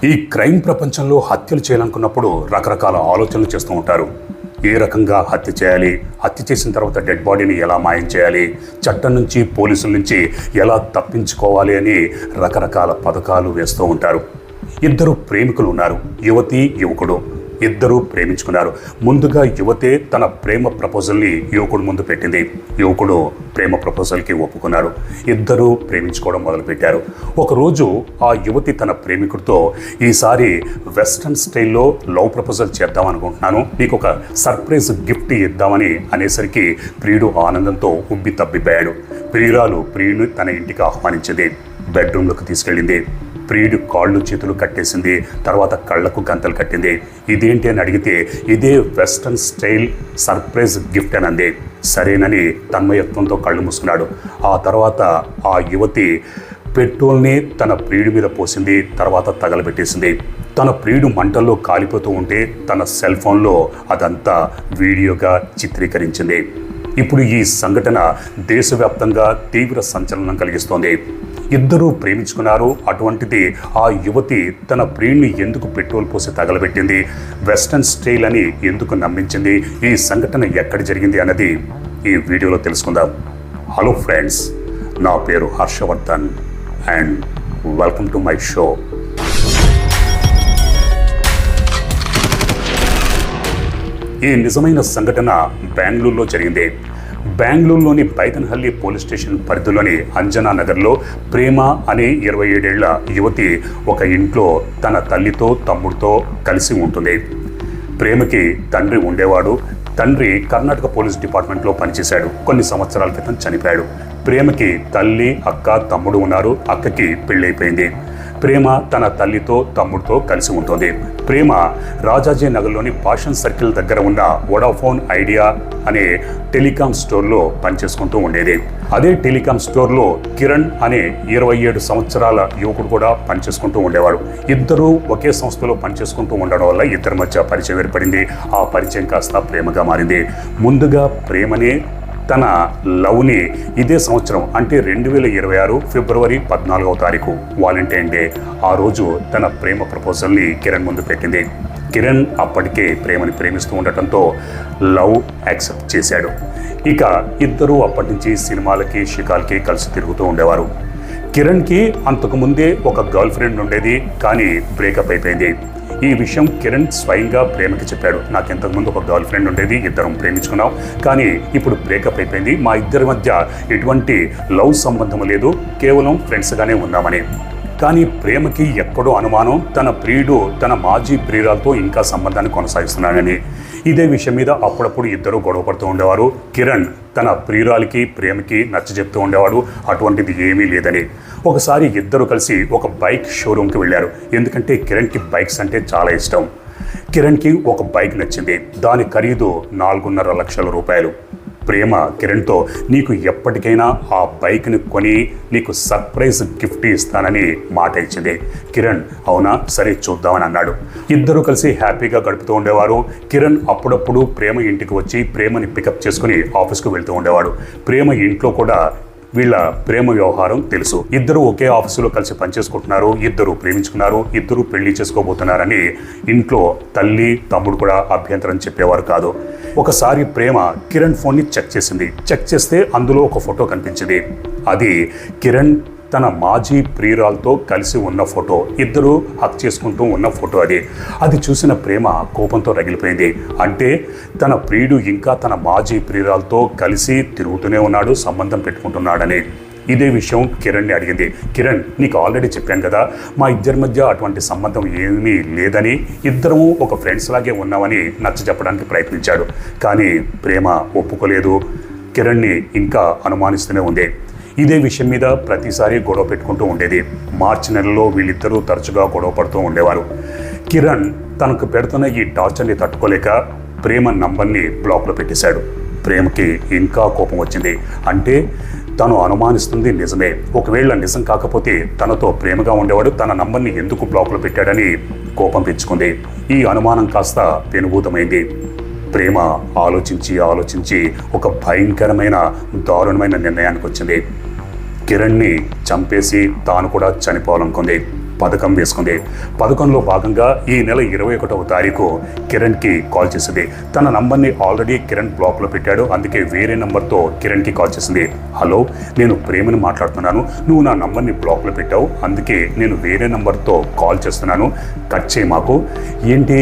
ఈ క్రైమ్ ప్రపంచంలో హత్యలు చేయాలనుకున్నప్పుడు రకరకాల ఆలోచనలు చేస్తూ ఉంటారు. ఏ రకంగా హత్య చేయాలి, హత్య చేసిన తర్వాత డెడ్ బాడీని ఎలా మాయం చేయాలి, చట్టం నుంచి పోలీసుల నుంచి ఎలా తప్పించుకోవాలి అని రకరకాల పథకాలు వేస్తూ ఉంటారు. ఇద్దరు ప్రేమికులు ఉన్నారు, యువతి యువకుడు. ఇద్దరూ ప్రేమించుకున్నారు. ముందుగా యువతే తన ప్రేమ ప్రపోజల్ని యువకుడు ముందు పెట్టింది. యువకుడు ప్రేమ ప్రపోజల్కి ఒప్పుకున్నారు. ఇద్దరూ ప్రేమించుకోవడం మొదలుపెట్టారు. ఒకరోజు ఆ యువతి తన ప్రేమికుడితో, ఈసారి వెస్ట్రన్ స్టైల్లో లవ్ ప్రపోజల్ చేద్దాం అనుకుంటున్నాను, నీకు ఒక సర్ప్రైజ్ గిఫ్ట్ ఇద్దామని అనేసరికి ప్రియుడు ఆనందంతో ఉబ్బి తబ్బిపోయాడు. ప్రియురాలు ప్రియుడిని తన ఇంటికి ఆహ్వానించింది. బెడ్రూమ్లోకి తీసుకెళ్ళింది. ప్రియుడు కాళ్ళు చేతులు కట్టేసింది. తర్వాత కళ్ళకు గంతలు కట్టింది. ఇదేంటి అని అడిగితే ఇదే వెస్ట్రన్ స్టైల్ సర్ప్రైజ్ గిఫ్ట్ అని అంది. సరేనని తన్మయత్వంతో కళ్ళు మూసుకున్నాడు. ఆ తర్వాత ఆ యువతి పెట్రోల్ని తన ప్రియుడి మీద పోసింది. తర్వాత తగలబెట్టేసింది. తన ప్రియుడు మంటల్లో కాలిపోతూ ఉంటే తన సెల్ ఫోన్లో అదంతా వీడియోగా చిత్రీకరించింది. ఇప్పుడు ఈ సంఘటన దేశవ్యాప్తంగా తీవ్ర సంచలనం కలిగిస్తోంది. ఇద్దరూ ప్రేమించుకున్నారు. అటువంటిది ఆ యువతి తన ప్రియుడిని ఎందుకు పెట్రోల్ పోసి తగలబెట్టింది, వెస్టర్న్ స్టైల్ అని ఎందుకు నమ్మించింది, ఈ సంఘటన ఎక్కడ జరిగింది అన్నది ఈ వీడియోలో తెలుసుకుందాం. హలో ఫ్రెండ్స్, నా పేరు Harshavardhan and welcome to my show. ఈ నిజమైన సంఘటన బెంగళూరులో జరిగింది. బెంగళూరులోని బైతన్హల్లి పోలీస్ స్టేషన్ పరిధిలోని అంజనా నగర్లో ప్రేమ అనే 27 ఏళ్ల యువతి ఒక ఇంట్లో తన తల్లితో తమ్ముడితో కలిసి ఉంటుంది. ప్రేమకి తండ్రి ఉండేవాడు. తండ్రి కర్ణాటక పోలీస్ డిపార్ట్మెంట్లో పనిచేశాడు. కొన్ని సంవత్సరాల క్రితం చనిపోయాడు. ప్రేమకి తల్లి, అక్క, తమ్ముడు ఉన్నారు. అక్కకి పెళ్ళైపోయింది. ప్రేమ తన తల్లితో తమ్ముడితో కలిసి ఉంటుంది. ప్రేమ రాజాజీ నగర్లోని పాషన్ సర్కిల్ దగ్గర ఉన్న వోడాఫోన్ ఐడియా అనే టెలికాం స్టోర్లో పనిచేసుకుంటూ ఉండేది. అదే టెలికాం స్టోర్లో కిరణ్ అనే 27 సంవత్సరాల యువకుడు కూడా పనిచేసుకుంటూ ఉండేవాడు. ఇద్దరూ ఒకే సంస్థలో పనిచేసుకుంటూ ఉండడం వల్ల ఇద్దరి మధ్య పరిచయం ఏర్పడింది. ఆ పరిచయం కాస్త ప్రేమగా మారింది. ముందుగా ప్రేమనే తన లవ్ని ఇదే సంవత్సరం అంటే 2026 ఫిబ్రవరి 14వ తారీఖు వాలంటైన్ డే ఆ రోజు తన ప్రేమ ప్రపోజల్ని కిరణ్ ముందు పెట్టింది. కిరణ్ అప్పటికే ప్రేమని ప్రేమిస్తూ ఉండటంతో లవ్ యాక్సెప్ట్ చేశాడు. ఇక ఇద్దరూ అప్పటి నుంచి సినిమాలకి షికార్లకి కలిసి తిరుగుతూ ఉండేవారు. కిరణ్కి అంతకుముందే ఒక గర్ల్ ఫ్రెండ్ ఉండేది, కానీ బ్రేకప్ అయిపోయింది. ఈ విషయం కిరణ్ స్వయంగా ప్రేమకి చెప్పాడు. నాకు ఇంతకుముందు ఒక గర్ల్ ఫ్రెండ్ ఉండేది, ఇద్దరం ప్రేమించుకున్నాం, కానీ ఇప్పుడు బ్రేకప్ అయిపోయింది. మా ఇద్దరి మధ్య ఎటువంటి లవ్ సంబంధం లేదు, కేవలం ఫ్రెండ్స్గానే ఉన్నామని. కానీ ప్రేమకి ఎక్కడో అనుమానం, తన ప్రియుడు తన మాజీ ప్రియురాలతో ఇంకా సంబంధాన్ని కొనసాగిస్తున్నాడని. ఇదే విషయం మీద అప్పుడప్పుడు ఇద్దరు గొడవ పడుతూ ఉండేవారు. కిరణ్ తన ప్రియురాలికి ప్రేమకి నచ్చజెప్తూ ఉండేవాడు అటువంటిది ఏమీ లేదని. ఒకసారి ఇద్దరు కలిసి ఒక బైక్ షోరూమ్కి వెళ్ళారు. ఎందుకంటే కిరణ్కి బైక్స్ అంటే చాలా ఇష్టం. కిరణ్కి ఒక బైక్ నచ్చింది. దాని ఖరీదు 4.5 లక్షల రూపాయలు. ప్రేమ కిరణ్తో, నీకు ఎప్పటికైనా ఆ బైక్ని కొని నీకు సర్ప్రైజ్ గిఫ్ట్ ఇస్తానని మాట ఇచ్చింది. కిరణ్ అవునా, సరే చూద్దామని అన్నాడు. ఇద్దరు కలిసి హ్యాపీగా గడుపుతూ ఉండేవారు. కిరణ్ అప్పుడప్పుడు ప్రేమ ఇంటికి వచ్చి ప్రేమని పికప్ చేసుకుని ఆఫీస్కు వెళ్తూ ఉండేవాడు. ప్రేమ ఇంట్లో కూడా వీళ్ళ ప్రేమ వ్యవహారం తెలుసు. ఇద్దరు ఒకే ఆఫీసులో కలిసి పనిచేసుకుంటున్నారు, ఇద్దరు ప్రేమించుకున్నారు, ఇద్దరు పెళ్లి చేసుకోబోతున్నారని ఇంట్లో తల్లి, తమ్ముడు కూడా అభ్యంతరం చెప్పేవారు కాదు. ఒకసారి ప్రేమ కిరణ్ ఫోన్ని చెక్ చేసింది. చెక్ చేస్తే అందులో ఒక ఫోటో కనిపించింది. అది కిరణ్ తన మాజీ ప్రియురాలతో కలిసి ఉన్న ఫోటో. ఇద్దరు హక్ చేసుకుంటూ ఉన్న ఫోటో అది చూసిన ప్రేమ కోపంతో రగిలిపోయింది. అంటే తన ప్రియుడు ఇంకా తన మాజీ ప్రియురాలతో కలిసి తిరుగుతూనే ఉన్నాడు, సంబంధం పెట్టుకుంటున్నాడని. ఇదే విషయం కిరణ్ని అడిగింది. కిరణ్, నీకు ఆల్రెడీ చెప్పాను కదా, మా ఇద్దరి మధ్య అటువంటి సంబంధం ఏమీ లేదని, ఇద్దరము ఒక ఫ్రెండ్స్ లాగే ఉన్నామని నచ్చజెప్పడానికి ప్రయత్నించాడు. కానీ ప్రేమ ఒప్పుకోలేదు. కిరణ్ని ఇంకా అనుమానిస్తూనే ఉంది. ఇదే విషయం మీద ప్రతిసారి గొడవ పెట్టుకుంటూ ఉండేది. మార్చి నెలలో వీళ్ళిద్దరూ తరచుగా గొడవ పడుతూ ఉండేవారు. కిరణ్ తనకు పెడుతున్న ఈ టార్చర్ని తట్టుకోలేక ప్రేమ నంబర్ని బ్లాక్లో పెట్టేశాడు. ప్రేమకి ఇంకా కోపం వచ్చింది. అంటే తను అనుమానిస్తుంది నిజమే. ఒకవేళ నిజం కాకపోతే తనతో ప్రేమగా ఉండేవాడు తన నంబర్ని ఎందుకు బ్లాక్లో పెట్టాడని కోపం పెంచుకుంది. ఈ అనుమానం కాస్త పెనుభూతమైంది. ప్రేమ ఆలోచించి ఒక భయంకరమైన దారుణమైన నిర్ణయానికి వచ్చింది. కిరణ్ని చంపేసి తాను కూడా చనిపోవాలనుకుంది. పథకం వేసుకుంది. పథకంలో భాగంగా ఈ నెల 21వ తారీఖు కిరణ్కి కాల్ చేసింది. తన నంబర్ని ఆల్రెడీ కిరణ్ బ్లాక్లో పెట్టాడు, అందుకే వేరే నంబర్తో కిరణ్కి కాల్ చేసింది. హలో, నేను ప్రేమని మాట్లాడుతున్నాను, నువ్వు నా నంబర్ని బ్లాక్లో పెట్టావు, అందుకే నేను వేరే నంబర్తో కాల్ చేస్తున్నాను, కట్ చేయి మాకు. ఏంటి,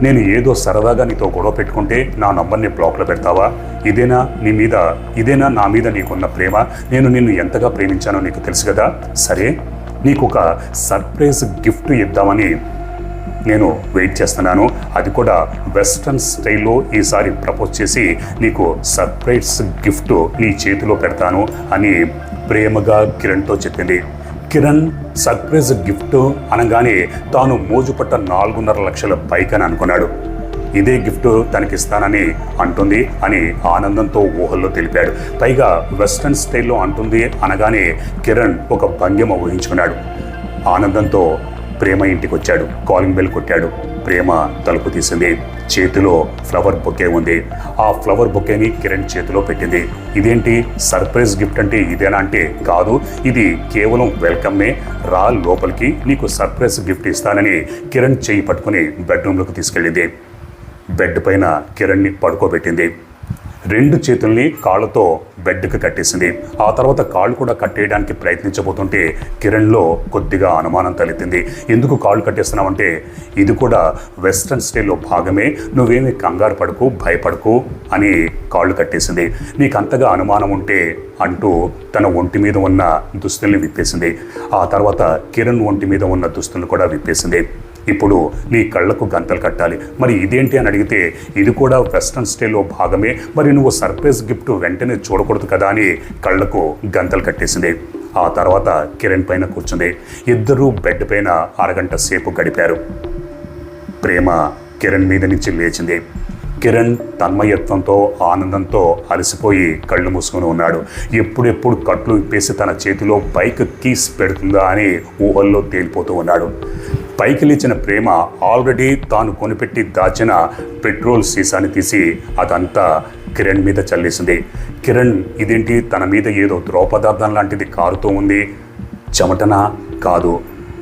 నేను ఏదో సరదాగా నీతో గొడవ పెట్టుకుంటే నా నంబర్ని బ్లాక్లో పెడతావా? ఇదేనా నా మీద నీకున్న ప్రేమ? నేను నిన్ను ఎంతగా ప్రేమించానో నీకు తెలుసు కదా. సరే, నీకు ఒక సర్ప్రైజ్ గిఫ్ట్ ఇద్దామని నేను వెయిట్ చేస్తున్నాను, అది కూడా వెస్ట్రన్ స్టైల్లో ఈసారి ప్రపోజ్ చేసి నీకు సర్ప్రైజ్ గిఫ్ట్ నీ చేతిలో పెడతాను అని ప్రేమగా కిరణ్తో చెప్పింది. కిరణ్ సర్ప్రైజ్ గిఫ్ట్ అనగానే తాను మోజుపట్ట 4.5 లక్షల బైక్ అని అనుకున్నాడు. ఇదే గిఫ్ట్ తనకిస్తానని అంటుంది అని ఆనందంతో ఊహల్లో తెలిపాడు. పైగా వెస్ట్రన్ స్టైల్లో అంటుంది అనగానే కిరణ్ ఒక భంగిమ ఊహించుకున్నాడు. ఆనందంతో ప్రేమ ఇంటికి వచ్చాడు. కాలింగ్ బెల్ కొట్టాడు. ప్రేమ తలుపు తీసింది. చేతిలో ఫ్లవర్ బొకే ఉంది. ఆ ఫ్లవర్ బొకేని కిరణ్ చేతిలో పెట్టింది. ఇదేంటి, సర్ప్రైజ్ గిఫ్ట్ అంటే ఇదేనా అంటే కాదు, ఇది కేవలం వెల్కమ్మే, రా లోపలికి, నీకు సర్ప్రైజ్ గిఫ్ట్ ఇస్తానని కిరణ్ చేయి పట్టుకుని బెడ్రూమ్లోకి తీసుకెళ్ళింది. బెడ్ పైన కిరణ్ని పడుకోబెట్టింది. 2 చేతుల్ని కాళ్ళతో బెడ్కి కట్టేసింది. ఆ తర్వాత కాళ్ళు కూడా కట్టేయడానికి ప్రయత్నించబోతుంటే కిరణ్లో కొద్దిగా అనుమానం తలెత్తింది. ఎందుకు కాళ్ళు కట్టేస్తున్నావంటే, ఇది కూడా వెస్ట్రన్ స్టైల్లో భాగమే, నువ్వేమీ కంగారు పడకు, భయపడకు అని కాళ్ళు కట్టేసింది. నీకు అంతగా అనుమానం ఉంటే అంటూ తన ఒంటి మీద ఉన్న దుస్తుల్ని విప్పేసింది. ఆ తర్వాత కిరణ్ ఒంటి మీద ఉన్న దుస్తులను కూడా విప్పేసింది. ఇప్పుడు నీ కళ్ళకు గంతలు కట్టాలి. మరి ఇదేంటి అని అడిగితే, ఇది కూడా వెస్ట్రన్ స్టైల్లో భాగమే, మరి నువ్వు సర్ప్రైజ్ గిఫ్ట్ వెంటనే చూడకూడదు కదా అని కళ్ళకు గంతలు కట్టేసింది. ఆ తర్వాత కిరణ్ పైన కూర్చుంది. ఇద్దరూ బెడ్ పైన అరగంట సేపు గడిపారు. ప్రేమ కిరణ్ మీద నుంచి లేచింది. కిరణ్ తన్మయత్వంతో ఆనందంతో అలసిపోయి కళ్ళు మూసుకొని ఉన్నాడు. ఎప్పుడెప్పుడు కట్లు విప్పేసి తన చేతిలో బైక్ కీస్ పెడుతుందా అని ఊహల్లో తేలిపోతూ ఉన్నాడు. పైకి లేచిన ప్రేమ ఆల్రెడీ తాను కొనిపెట్టి దాచిన పెట్రోల్ సీసాని తీసి అదంతా కిరణ్ మీద చల్లేసింది. కిరణ్, ఇదేంటి, తన మీద ఏదో ద్రవ పదార్థం లాంటిది కారుతూ ఉంది, చెమటనా కాదు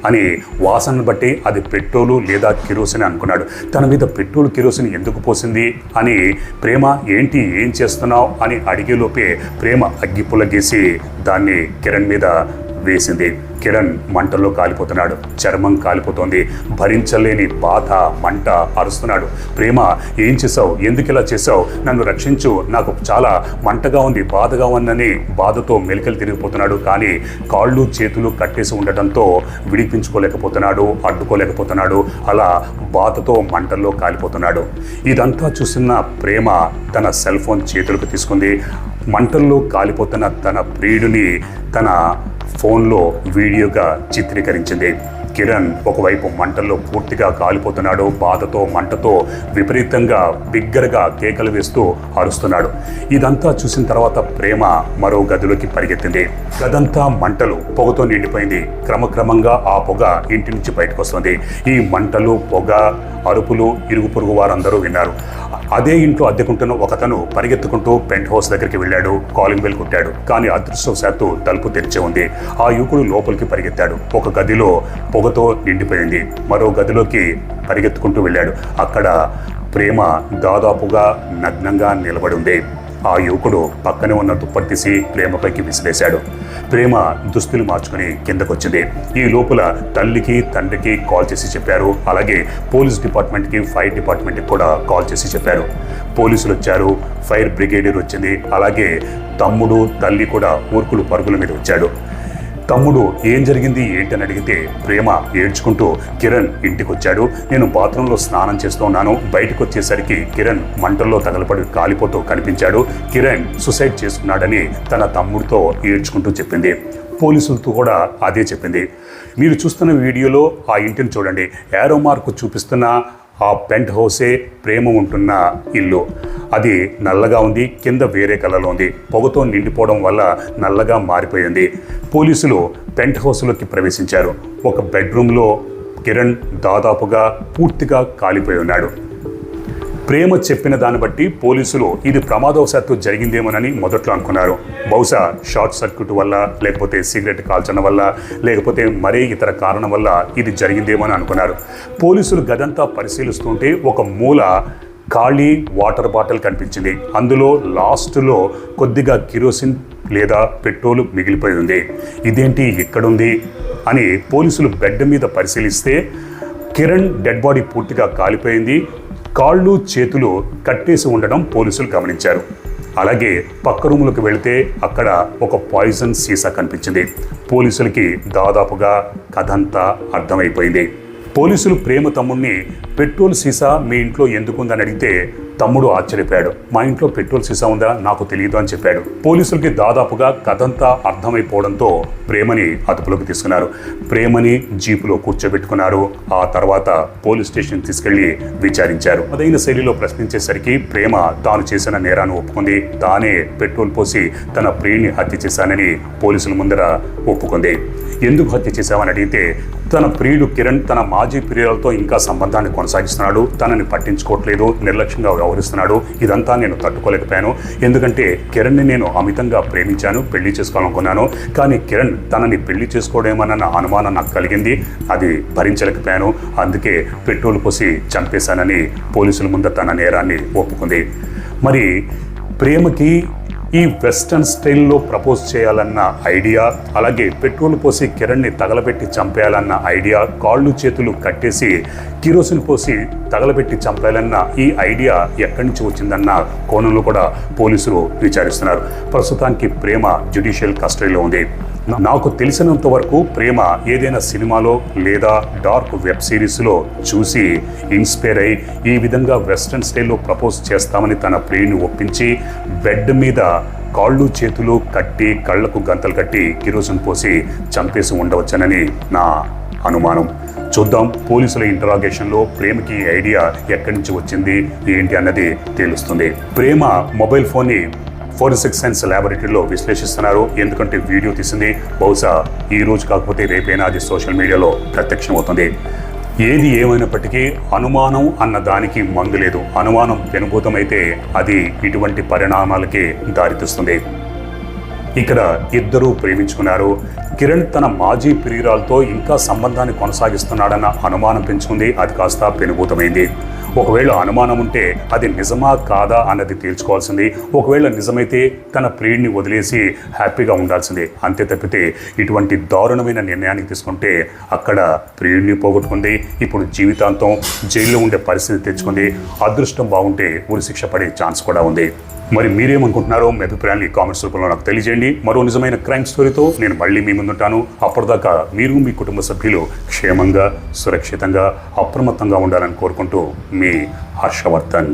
అని వాసనను బట్టి అది పెట్రోలు లేదా కిరోసిన్ అనుకున్నాడు. తన మీద పెట్రోల్ కిరోసిన్ ఎందుకు పోసింది అని ప్రేమ, ఏంటి, ఏం చేస్తున్నావు అని అడిగేలోపే ప్రేమ అగ్గిపుల్ల గీసి దాన్ని కిరణ్ మీద వేసింది. కిరణ్ మంటల్లో కాలిపోతున్నాడు. చర్మం కాలిపోతోంది. భరించలేని బాధ, మంట అరుస్తున్నాడు. ప్రేమ, ఏం చేసావు, ఎందుకు ఇలా చేసావు, నన్ను రక్షించు, నాకు చాలా మంటగా ఉంది, బాధగా ఉందని బాధతో మెలికలు తిరిగిపోతున్నాడు. కానీ కాళ్ళు చేతులు కట్టేసి ఉండటంతో విడిపించుకోలేకపోతున్నాడు, అడ్డుకోలేకపోతున్నాడు. అలా బాధతో మంటల్లో కాలిపోతున్నాడు. ఇదంతా చూసిన ప్రేమ తన సెల్ ఫోన్ చేతులకు తీసుకుంది. మంటల్లో కాలిపోతున్న తన ప్రియుడిని తన ఫోన్లో వీడియోగా చిత్రీకరించింది. కిరణ్ ఒకవైపు మంటల్లో పూర్తిగా కాలిపోతున్నాడు. బాధతో మంటతో విపరీతంగా బిగ్గరగా కేకలు వేస్తూ అరుస్తున్నాడు. ఇదంతా చూసిన తర్వాత ప్రేమ మరో గదిలోకి పరిగెత్తింది. గదంతా మంటలు, పొగతో నిండిపోయింది. క్రమక్రమంగా ఆ పొగ ఇంటి నుంచి బయటకు వస్తుంది. ఈ మంటలు, పొగ, అరుపులు ఇరుగు పొరుగు వారందరూ విన్నారు. అదే ఇంట్లో అద్దెకుంటున్న ఒకతను పరిగెత్తుకుంటూ పెంట్ హౌస్ దగ్గరికి వెళ్ళాడు. కాలింగ్ బెల్ కొట్టాడు. కానీ అదృష్టవశాత్తు తలుపు తెరిచే ఉంది. ఆ యువకుడు లోపలికి పరిగెత్తాడు. ఒక గదిలో పొగతో నిండిపోయింది. మరో గదిలోకి పరిగెత్తుకుంటూ వెళ్ళాడు. అక్కడ ప్రేమ దాదాపుగా నగ్నంగా నిలబడి ఉంది. ఆ యువకుడు పక్కనే ఉన్న దుప్పటి తీసి ప్రేమపైకి విసిరేశాడు. ప్రేమ దుస్తులు మార్చుకుని కిందకొచ్చింది. ఈ లోపల తల్లికి, తండ్రికి కాల్ చేసి చెప్పారు. అలాగే పోలీస్ డిపార్ట్మెంట్కి, ఫైర్ డిపార్ట్మెంట్కి కూడా కాల్ చేసి చెప్పారు. పోలీసులు వచ్చారు, ఫైర్ బ్రిగేడియర్ వచ్చింది. అలాగే తమ్ముడు, తల్లి కూడా ఊర్కులు పరుగుల మీద వచ్చాడు. తమ్ముడు, ఏం జరిగింది ఏంటని అడిగితే ప్రేమ ఏడ్చుకుంటూ, కిరణ్ ఇంటికి వచ్చాడు, నేను బాత్రూంలో స్నానం చేస్తూ ఉన్నాను, బయటకు వచ్చేసరికి కిరణ్ మంటల్లో తగలపడి కాలిపోతూ కనిపించాడు, కిరణ్ సూసైడ్ చేసుకున్నాడని తన తమ్ముడితో ఏడ్చుకుంటూ చెప్పింది. పోలీసులతో కూడా అదే చెప్పింది. మీరు చూస్తున్న వీడియోలో ఆ ఇంటిని చూడండి. యారో మార్కు చూపిస్తున్న ఆ పెంట్ హౌసే ప్రేమ ఉంటున్న ఇల్లు. అది నల్లగా ఉంది, కింద వేరే కలర్లో ఉంది. పొగతో నిండిపోవడం వల్ల నల్లగా మారిపోయింది. పోలీసులు పెంట్ హౌస్లోకి ప్రవేశించారు. ఒక బెడ్రూమ్లో కిరణ్ దాదాపుగా పూర్తిగా కాలిపోయి ఉన్నాడు. ప్రేమ చెప్పిన దాన్ని బట్టి పోలీసులు ఇది ప్రమాదవశాత్తు జరిగిందేమోనని మొదట్లో అనుకున్నారు. బహుశా షార్ట్ సర్క్యూట్ వల్ల, లేకపోతే సిగరెట్ కాల్చడం వల్ల, లేకపోతే మరే ఇతర కారణం వల్ల ఇది జరిగిందేమోని అనుకున్నారు. పోలీసులు గదంతా పరిశీలిస్తుంటే ఒక మూల ఖాళీ వాటర్ బాటిల్ కనిపించింది. అందులో లాస్ట్లో కొద్దిగా కిరోసిన్ లేదా పెట్రోల్ మిగిలిపోయి ఉంది. ఇదేంటి ఇక్కడుంది అని పోలీసులు బెడ్ మీద పరిశీలిస్తే కిరణ్ డెడ్ బాడీ పూర్తిగా కాలిపోయింది. కాళ్ళు చేతులు కట్టేసి ఉండడం పోలీసులు గమనించారు. అలాగే పక్క రూములకు వెళితే అక్కడ ఒక పాయిజన్ సీసా కనిపించింది. పోలీసులకి దాదాపుగా కథంతా అర్థమైపోయింది. పోలీసులు ప్రేమ తమ్ముడిని పెట్రోల్ సీసా మీ ఇంట్లో ఎందుకుందని అడిగితే తమ్ముడు ఆశ్చర్యపోయాడు. మా ఇంట్లో పెట్రోల్ సీసా ఉందా, నాకు తెలియదు అని చెప్పాడు. పోలీసులకి దాదాపుగా కథంతా అర్థమైపోవడంతో ప్రేమని అదుపులోకి తీసుకున్నారు. ప్రేమని జీపులో కూర్చోబెట్టుకున్నారు. ఆ తర్వాత పోలీస్ స్టేషన్ తీసుకెళ్లి విచారించారు. అదైన శైలిలో ప్రశ్నించేసరికి ప్రేమ తాను చేసిన నేరాన్ని ఒప్పుకుంది. తానే పెట్రోల్ పోసి తన ప్రియుని హత్య చేశానని పోలీసుల ముందర ఒప్పుకుంది. ఎందుకు హత్య చేశామని అడిగితే తన ప్రియుడు కిరణ్ తన మాజీ ప్రియులతో ఇంకా సంబంధాన్ని కొనసాగిస్తున్నాడు, తనని పట్టించుకోవట్లేదు, నిర్లక్ష్యంగా వ్యవహరిస్తున్నాడు. ఇదంతా నేను తట్టుకోలేకపోయాను. ఎందుకంటే కిరణ్ని నేను అమితంగా ప్రేమించాను, పెళ్లి చేసుకోవాలనుకున్నాను. కానీ కిరణ్ తనని పెళ్లి చేసుకోవడమన్న అనుమానం నాకు కలిగింది. అది భరించలేకపోయాను. అందుకే పెట్రోల్ పోసి చంపేశానని పోలీసుల ముందు తన నేరాన్ని ఒప్పుకుంది. మరి ప్రేమకి ఈ వెస్టర్న్ స్టైల్లో ప్రపోజ్ చేయాలన్న ఐడియా, అలాగే పెట్రోల్ పోసి కిరణ్ని తగలబెట్టి చంపేయాలన్న ఐడియా, కాళ్ళు చేతులు కట్టేసి కిరోసిన్ పోసి తగలబెట్టి చంపేయాలన్న ఈ ఐడియా ఎక్కడి నుంచి వచ్చిందన్న కోణంలో కూడా పోలీసులు విచారిస్తున్నారు. ప్రస్తుతానికి ప్రేమ జ్యుడిషియల్ కస్టడీలో ఉంది. నాకు తెలిసినంత వరకు ప్రేమ ఏదైనా సినిమాలో లేదా డార్క్ వెబ్ సిరీస్లో చూసి ఇన్స్పైర్ అయ్యి ఈ విధంగా వెస్ట్రన్ స్టైల్లో ప్రపోజ్ చేస్తామని తన ప్రియుని ఒప్పించి బెడ్ మీద కాళ్ళు చేతులు కట్టి కళ్ళకు గంతలు కట్టి కిరోసిన్ పోసి చంపేసి ఉండవచ్చనని నా అనుమానం. చూద్దాం, పోలీసుల ఇంటరాగేషన్లో ప్రేమకి ఐడియా ఎక్కడి నుంచి వచ్చింది ఏంటి అన్నది తెలుస్తుంది. ప్రేమ మొబైల్ ఫోన్ని ఫోరెన్సిక్ సైన్స్ ల్యాబొరేటరీలో విశ్లేషిస్తున్నారు. ఎందుకంటే వీడియో తీసింది. బహుశా ఈ రోజు కాకపోతే రేపైనా అది సోషల్ మీడియాలో ప్రత్యక్షమవుతుంది. ఏది ఏమైనప్పటికీ అనుమానం అన్న దానికి మందు లేదు. అనుమానం పెనుభూతమైతే అది ఇటువంటి పరిణామాలకి దారితీస్తుంది. ఇక్కడ ఇద్దరూ ప్రేమించుకున్నారు. కిరణ్ తన మాజీ ప్రియురాలతో ఇంకా సంబంధాన్ని కొనసాగిస్తున్నాడన్న అనుమానం పెంచుకుంది. అది కాస్త పెనుభూతమైంది. ఒకవేళ అనుమానం ఉంటే అది నిజమా కాదా అన్నది తేల్చుకోవాల్సింది. ఒకవేళ నిజమైతే తన ప్రియుడిని వదిలేసి హ్యాపీగా ఉండాల్సిందే. అంతే తప్పితే ఇటువంటి దారుణమైన నిర్ణయానికి తీసుకుంటే అక్కడ ప్రియుడిని పోగొట్టుకుంది. ఇప్పుడు జీవితాంతం జైల్లో ఉండే పరిస్థితి తెచ్చుకుంది. అదృష్టం బాగుంటే ఉరిశిక్ష పడే ఛాన్స్ కూడా ఉంది. మరి మీరేమనుకుంటున్నారో మీ అభిప్రాయాన్ని కామెంట్స్ రూపంలో నాకు తెలియజేయండి. మరో నిజమైన క్రైమ్ స్టోరీతో నేను మళ్ళీ మీ ముందుంటాను. అప్పటిదాకా మీరు మీ కుటుంబ సభ్యులు క్షేమంగా, సురక్షితంగా, అప్రమత్తంగా ఉండాలని కోరుకుంటూ మీ హర్షవర్ధన్.